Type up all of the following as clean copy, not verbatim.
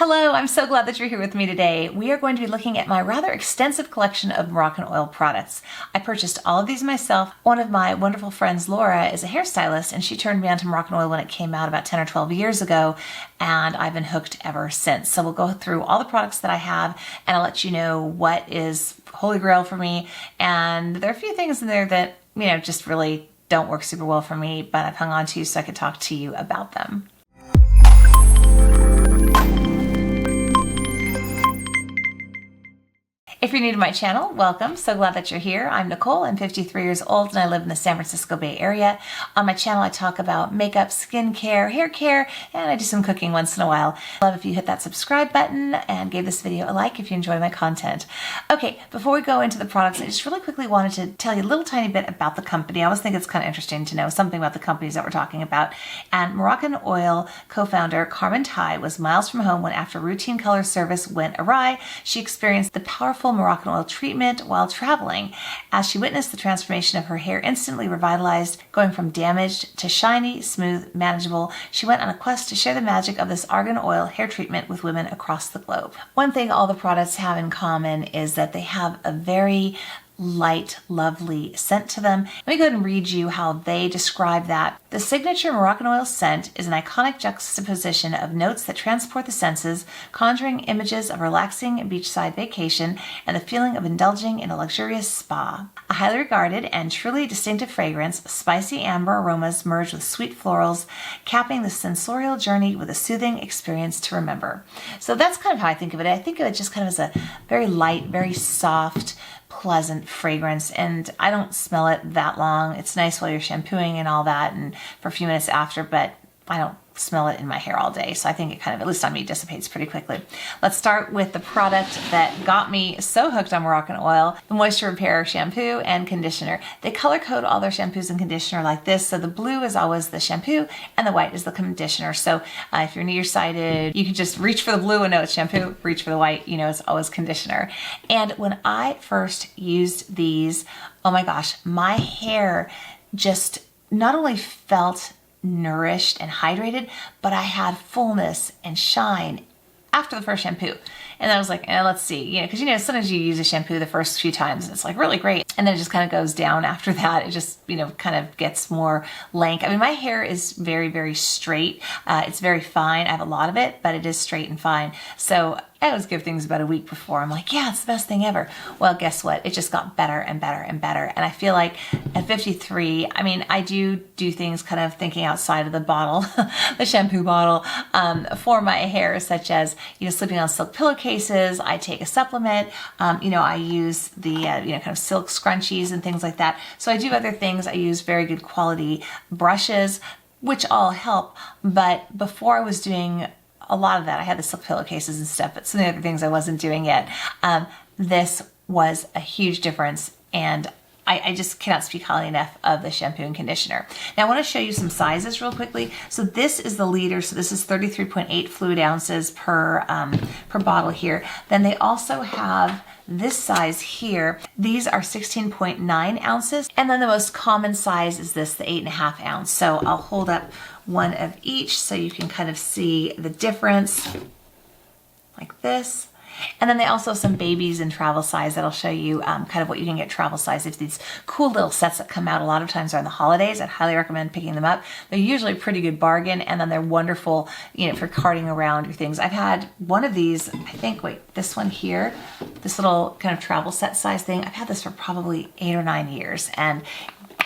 Hello, I'm so glad that you're here with me today. We are going to be looking at my rather extensive collection of Moroccanoil products. I purchased all of these myself. One of my wonderful friends, Laura, is a hairstylist, and she turned me on to Moroccanoil when it came out about 10 or 12 years ago, and I've been hooked ever since. So we'll go through all the products that I have, and I'll let you know what is holy grail for me. And there are a few things in there that, just really don't work super well for me, but I've hung on to so I could talk to you about them. If you're new to my channel, welcome. So glad that you're here. I'm Nicole. I'm 53 years old and I live in the San Francisco Bay Area. On my channel, I talk about makeup, skincare, hair care, and I do some cooking once in a while. I'd love if you hit that subscribe button and gave this video a like if you enjoy my content. Okay, before we go into the products, I just really quickly wanted to tell you a little tiny bit about the company. I always think it's kind of interesting to know something about the companies that we're talking about. And Moroccanoil co-founder Carmen Tai was miles from home when, after routine color service went awry, she experienced the powerful Moroccanoil treatment while traveling. As she witnessed the transformation of her hair instantly revitalized, going from damaged to shiny, smooth, manageable, she went on a quest to share the magic of this argan oil hair treatment with women across the globe. One thing all the products have in common is that they have a very light, lovely scent to them. Let me go ahead and read you how they describe that. The signature Moroccanoil scent is an iconic juxtaposition of notes that transport the senses, conjuring images of a relaxing beachside vacation and the feeling of indulging in a luxurious spa. A highly regarded and truly distinctive fragrance, spicy amber aromas merge with sweet florals, capping the sensorial journey with a soothing experience to remember. So that's kind of how I think of it. I think of it just kind of as a very light, very soft, pleasant fragrance, and I don't smell it that long. It's nice while you're shampooing and all that and for a few minutes after, but I don't smell it in my hair all day. So I think it kind of, at least on me, dissipates pretty quickly. Let's start with the product that got me so hooked on Moroccanoil, the Moisture Repair shampoo and conditioner. They color code all their shampoos and conditioner like this. So the blue is always the shampoo and the white is the conditioner. So if you're nearsighted, you can just reach for the blue and know it's shampoo, reach for the white, it's always conditioner. And when I first used these, oh my gosh, my hair just not only felt nourished and hydrated, but I had fullness and shine after the first shampoo. And I was like, let's see, because sometimes you use a shampoo the first few times and it's like really great, and then it just kind of goes down after that. It just kind of gets more lank. I mean, my hair is very, very straight. It's very fine. I have a lot of it, but it is straight and fine. So I always give things about a week before. I'm like, yeah, it's the best thing ever. Well, guess what? It just got better and better and better. And I feel like at 53, I mean, I do things kind of thinking outside of the bottle, the shampoo bottle, for my hair, such as, sleeping on silk pillowcases. I take a supplement. I use the, kind of silk scrunchies and things like that. So I do other things. I use very good quality brushes, which all help. But before I was doing a lot of that, I had the silk pillowcases and stuff, but some of the other things I wasn't doing yet. This was a huge difference, and I just cannot speak highly enough of the shampoo and conditioner. Now I want to show you some sizes real quickly. So this is the liter, so this is 33.8 fluid ounces per bottle here. Then they also have this size here. These are 16.9 ounces. And then the most common size is this, the 8.5 ounce. So I'll hold up one of each so you can kind of see the difference like this. And then they also have some babies in travel size that I'll show you kind of what you can get travel size. It's these cool little sets that come out a lot of times around the holidays. I'd highly recommend picking them up. They're usually a pretty good bargain, and then they're wonderful, for carting around your things. I've had one of these, I think, this one here, this little kind of travel set size thing. I've had this for probably 8 or 9 years, and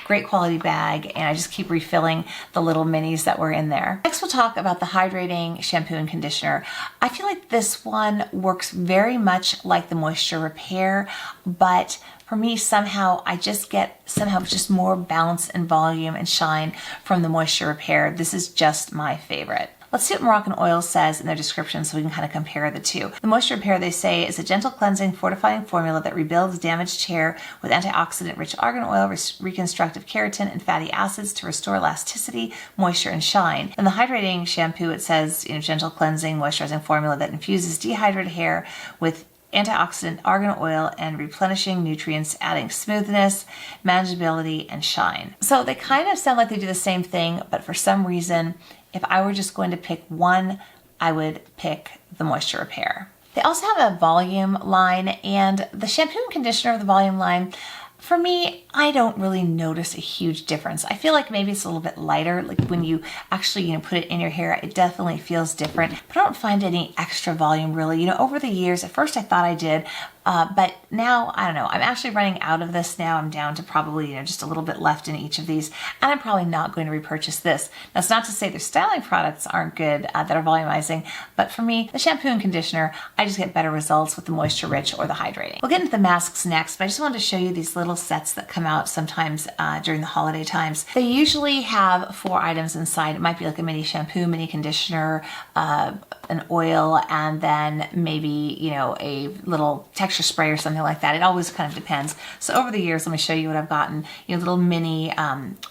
great quality bag, and I just keep refilling the little minis that were in there. Next, we'll talk about the hydrating shampoo and conditioner. I feel like this one works very much like the Moisture Repair, but for me, somehow I just get just more bounce and volume and shine from the Moisture Repair. This is just my favorite. Let's see what Moroccanoil says in their description so we can kind of compare the two. The Moisture Repair, they say, is a gentle cleansing, fortifying formula that rebuilds damaged hair with antioxidant-rich argan oil, reconstructive keratin, and fatty acids to restore elasticity, moisture, and shine. And the hydrating shampoo, it says, gentle cleansing, moisturizing formula that infuses dehydrated hair with antioxidant argan oil and replenishing nutrients, adding smoothness, manageability, and shine. So they kind of sound like they do the same thing, but for some reason, if I were just going to pick one, I would pick the Moisture Repair. They also have a volume line, and the shampoo and conditioner of the volume line, for me, I don't really notice a huge difference. I feel like maybe it's a little bit lighter. Like when you actually, put it in your hair, it definitely feels different, but I don't find any extra volume really. Over the years, at first I thought I did, but now, I don't know, I'm actually running out of this now. I'm down to probably, just a little bit left in each of these, and I'm probably not going to repurchase this. That's not to say their styling products aren't good that are volumizing, but for me, the shampoo and conditioner, I just get better results with the Moisture Rich or the Hydrating. We'll get into the masks next, but I just wanted to show you these little sets that come out sometimes during the holiday times. They usually have 4 items inside. It might be like a mini shampoo, mini conditioner, an oil, and then maybe, a little texture spray or something like that. It always kind of depends. So over the years, let me show you what I've gotten. Little mini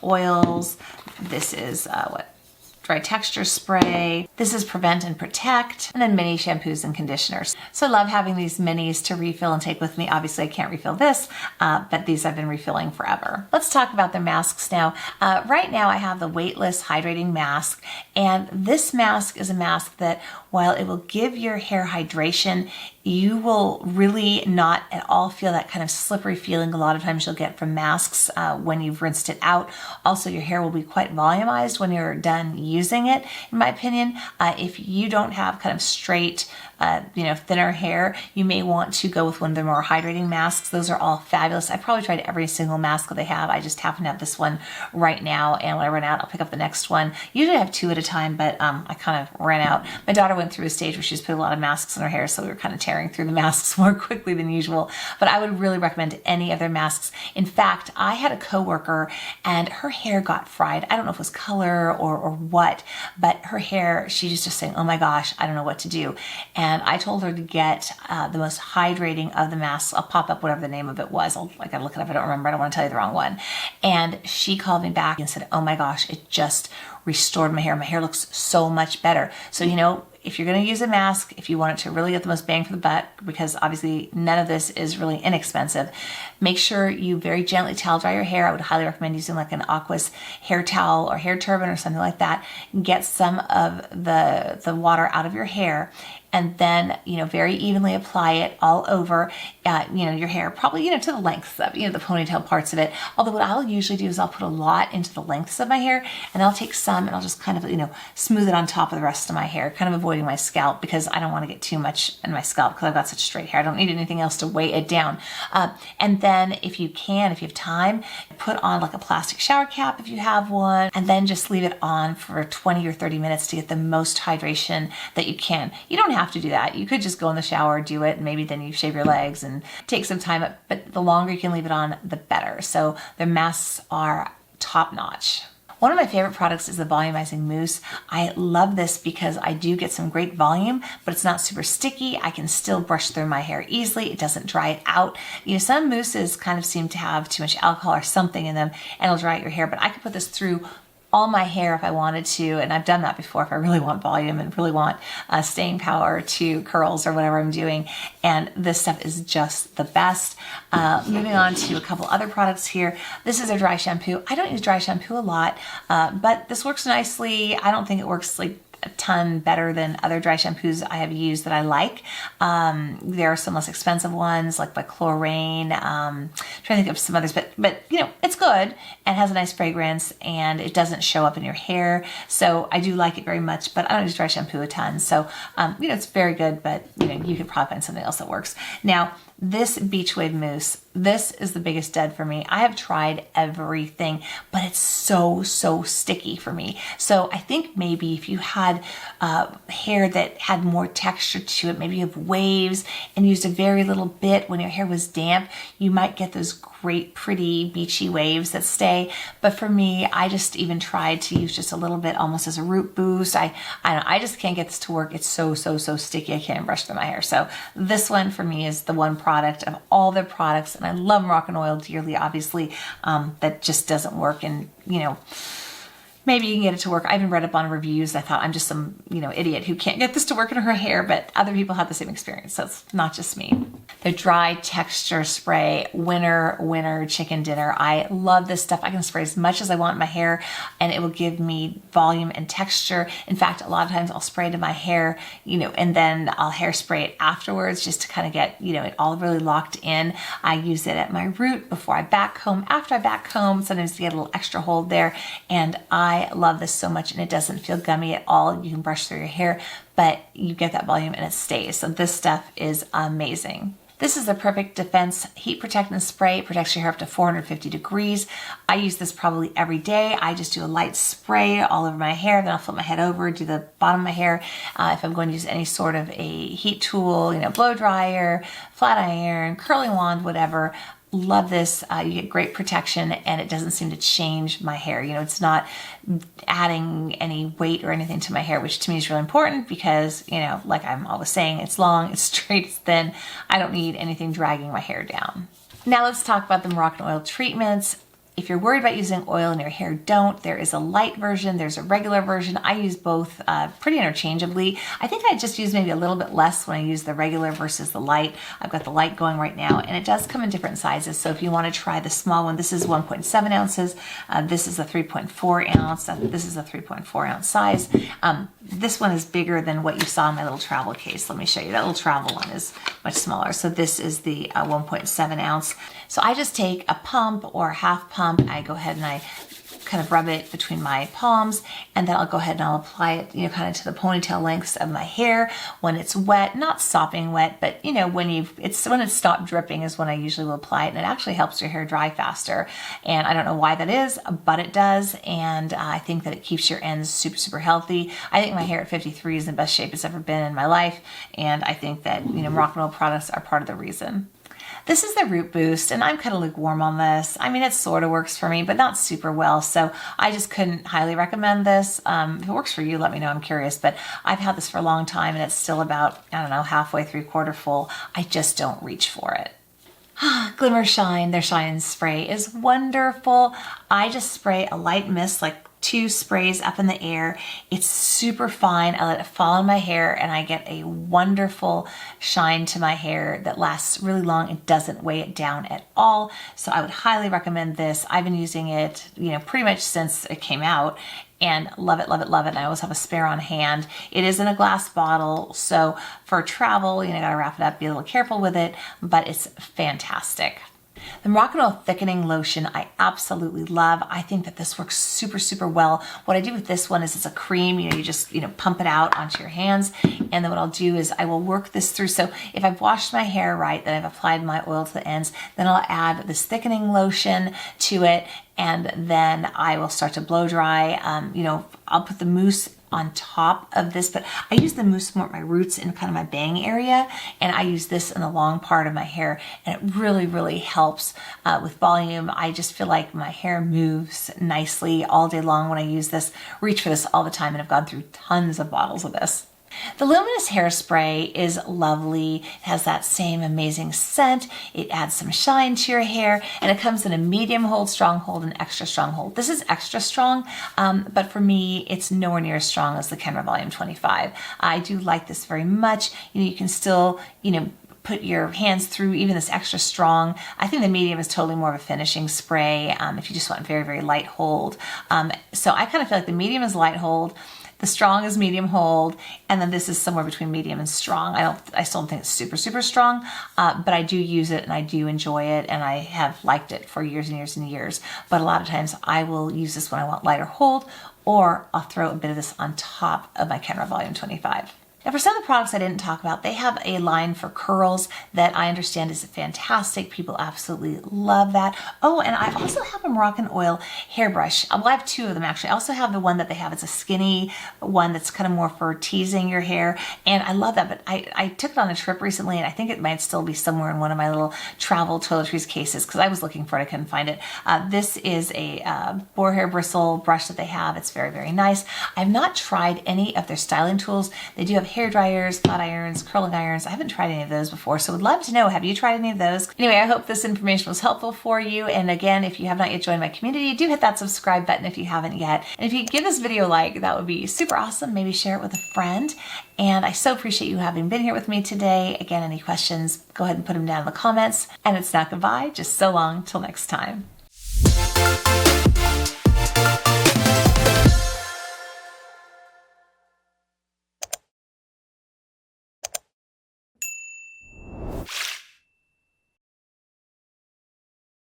oils. This is dry texture spray. This is prevent and protect, and then mini shampoos and conditioners. So I love having these minis to refill and take with me. Obviously I can't refill this, but these I've been refilling forever. Let's talk about their masks now. Right now I have the Weightless Hydrating Mask, and this mask is a mask that while it will give your hair hydration, you will really not at all feel that kind of slippery feeling a lot of times you'll get from masks when you've rinsed it out. Also, your hair will be quite volumized when you're done using it, in my opinion. If you don't have kind of straight, thinner hair, you may want to go with one of the more hydrating masks. Those are all fabulous. I probably tried every single mask that they have. I just happen to have this one right now, and when I run out, I'll pick up the next one. Usually I have 2 at a time, but I kind of ran out. My daughter went through a stage where she's put a lot of masks in her hair, so we were kind of tearing through the masks more quickly than usual. But I would really recommend any of their masks. In fact, I had a coworker and her hair got fried. I don't know if it was color or what, but her hair, she was just saying, oh my gosh, I don't know what to do. And I told her to get the most hydrating of the masks. I'll pop up whatever the name of it was. I gotta look it up. I don't remember. I don't want to tell you the wrong one. And she called me back and said, oh my gosh, it just restored my hair. My hair looks so much better. So, if you're going to use a mask, if you want it to really get the most bang for the buck, because obviously none of this is really inexpensive, make sure you very gently towel dry your hair. I would highly recommend using like an Aqua's hair towel or hair turban or something like that. Get some of the water out of your hair, and then, very evenly apply it all over, your hair, probably, to the lengths of, the ponytail parts of it. Although what I'll usually do is I'll put a lot into the lengths of my hair, and I'll take some and I'll just kind of, smooth it on top of the rest of my hair, kind of avoiding my scalp, because I don't want to get too much in my scalp because I've got such straight hair. I don't need anything else to weigh it down. And then if you have time, put on like a plastic shower cap if you have one, and then just leave it on for 20 or 30 minutes to get the most hydration that you can. You don't have to do that. You could just go in the shower, do it, and maybe then you shave your legs and take some time, but the longer you can leave it on, the better. So their masks are top notch. One of my favorite products is the volumizing mousse. I love this because I do get some great volume, but it's not super sticky. I can still brush through my hair easily. It doesn't dry it out. Some mousses kind of seem to have too much alcohol or something in them, and it'll dry out your hair, but I can put this through all my hair if I wanted to, and I've done that before if I really want volume and really want staying power to curls or whatever I'm doing, and this stuff is just the best. Moving on to a couple other products here. This is a dry shampoo. I don't use dry shampoo a lot, but this works nicely. I don't think it works like a ton better than other dry shampoos I have used that I like. There are some less expensive ones like by Chlorine. Trying to think of some others, but it's good and has a nice fragrance and it doesn't show up in your hair. So I do like it very much, but I don't use dry shampoo a ton. So it's very good, but you could probably find something else that works. Now, this Beach Wave Mousse, this is the biggest dud for me. I have tried everything, but it's so sticky for me. So I think maybe if you had hair that had more texture to it, maybe you have waves and used a very little bit when your hair was damp, you might get those great pretty beachy waves that stay. But for me, I just even tried to use just a little bit almost as a root boost. I don't know, I just can't get this to work. It's so sticky. I can't brush through my hair. So this one for me is the one product of all their products, and I love Moroccanoil dearly, obviously, that just doesn't work. And Maybe you can get it to work. I even read up on reviews. I thought I'm just some, idiot who can't get this to work in her hair, but other people have the same experience, so it's not just me. The Dry Texture Spray, winner chicken dinner. I love this stuff. I can spray as much as I want in my hair, and it will give me volume and texture. In fact, a lot of times I'll spray it in my hair, and then I'll hairspray it afterwards just to kind of get, it all really locked in. I use it at my root before I back comb, after I back comb, sometimes to get a little extra hold there, and I love this so much, and it doesn't feel gummy at all. You can brush through your hair, but you get that volume and it stays. So this stuff is amazing. This is the Perfect Defense Heat Protectant Spray. It protects your hair up to 450 degrees. I use this probably every day. I just do a light spray all over my hair, then I'll flip my head over, do the bottom of my hair. If I'm going to use any sort of a heat tool, blow dryer, flat iron, curling wand, whatever, love this. You get great protection, and it doesn't seem to change my hair. It's not adding any weight or anything to my hair, which to me is really important because, like I'm always saying, it's long, it's straight, it's thin. I don't need anything dragging my hair down. Now let's talk about the Moroccanoil treatments. If you're worried about using oil in your hair, don't. There is a light version, there's a regular version. I use both pretty interchangeably. I think I just use maybe a little bit less when I use the regular versus the light. I've got the light going right now, and it does come in different sizes. So if you want to try the small one, this is 1.7 ounces. This is a 3.4 ounce. This is a 3.4 ounce size. This one is bigger than what you saw in my little travel case. Let me show you. That little travel one is much smaller. So this is the 1.7 ounce. So I just take a pump or a half pump. I go ahead and I kind of rub it between my palms, and then I'll go ahead and I'll apply it, kind of to the ponytail lengths of my hair when it's wet, not sopping wet, but when it's stopped dripping is when I usually will apply it, and it actually helps your hair dry faster. And I don't know why that is, but it does, and I think that it keeps your ends super, super healthy. I think my hair at 53 is in the best shape it's ever been in my life, and I think that Moroccanoil products are part of the reason. This is the Root Boost, and I'm kind of lukewarm on this. I mean, it sort of works for me, but not super well, so I just couldn't highly recommend this. If it works for you, let me know. I'm curious, but I've had this for a long time, and it's still about, I don't know, halfway, three-quarter full. I just don't reach for it. Glimmer Shine, their Shine Spray is wonderful. I just spray a light mist, like 2 sprays up in the air. It's super fine. I let it fall in my hair, and I get a wonderful shine to my hair that lasts really long. It doesn't weigh it down at all. So I would highly recommend this. I've been using it, pretty much since it came out, and love it, love it, love it. And I always have a spare on hand. It is in a glass bottle, so for travel, gotta wrap it up, be a little careful with it, but it's fantastic. The Moroccanoil Thickening Lotion I absolutely love. I think that this works super, super well. What I do with this one is it's a cream. You just pump it out onto your hands, and then what I'll do is I will work this through. So if I've washed my hair right, then I've applied my oil to the ends, then I'll add this thickening lotion to it, and then I will start to blow dry. I'll put the mousse on top of this, but I use the mousse more at my roots in kind of my bang area, and I use this in the long part of my hair, and it really, really helps with volume. I just feel like my hair moves nicely all day long when I use this. Reach for this all the time, and I've gone through tons of bottles of this. The Luminous Hairspray is lovely. It has that same amazing scent. It adds some shine to your hair, and it comes in a medium hold, strong hold, and extra strong hold. This is extra strong, but for me, it's nowhere near as strong as the Moroccanoil Volume 25. I do like this very much. You can still, put your hands through even this extra strong. I think the medium is totally more of a finishing spray if you just want very, very light hold. So I kind of feel like the medium is light hold, the strong is medium hold, and then this is somewhere between medium and strong. I still don't think it's super, super strong, but I do use it and I do enjoy it, and I have liked it for years and years and years. But a lot of times I will use this when I want lighter hold, or I'll throw a bit of this on top of my Moroccanoil Volume 25. Now for some of the products I didn't talk about, they have a line for curls that I understand is fantastic. People absolutely love that. Oh, and I also have a Moroccanoil hairbrush. Well, I have 2 of them actually. I also have the one that they have. It's a skinny one that's kind of more for teasing your hair, and I love that. But I took it on a trip recently, and I think it might still be somewhere in one of my little travel toiletries cases because I was looking for it. I couldn't find it. This is a boar hair bristle brush that they have. It's very, very nice. I've not tried any of their styling tools. They do have hair dryers, flat irons, curling irons. I haven't tried any of those before, so would love to know, have you tried any of those? Anyway, I hope this information was helpful for you. And again, if you have not yet joined my community, do hit that subscribe button if you haven't yet. And if you give this video a like, that would be super awesome. Maybe share it with a friend. And I so appreciate you having been here with me today. Again, any questions, go ahead and put them down in the comments. And it's not goodbye, just so long till next time.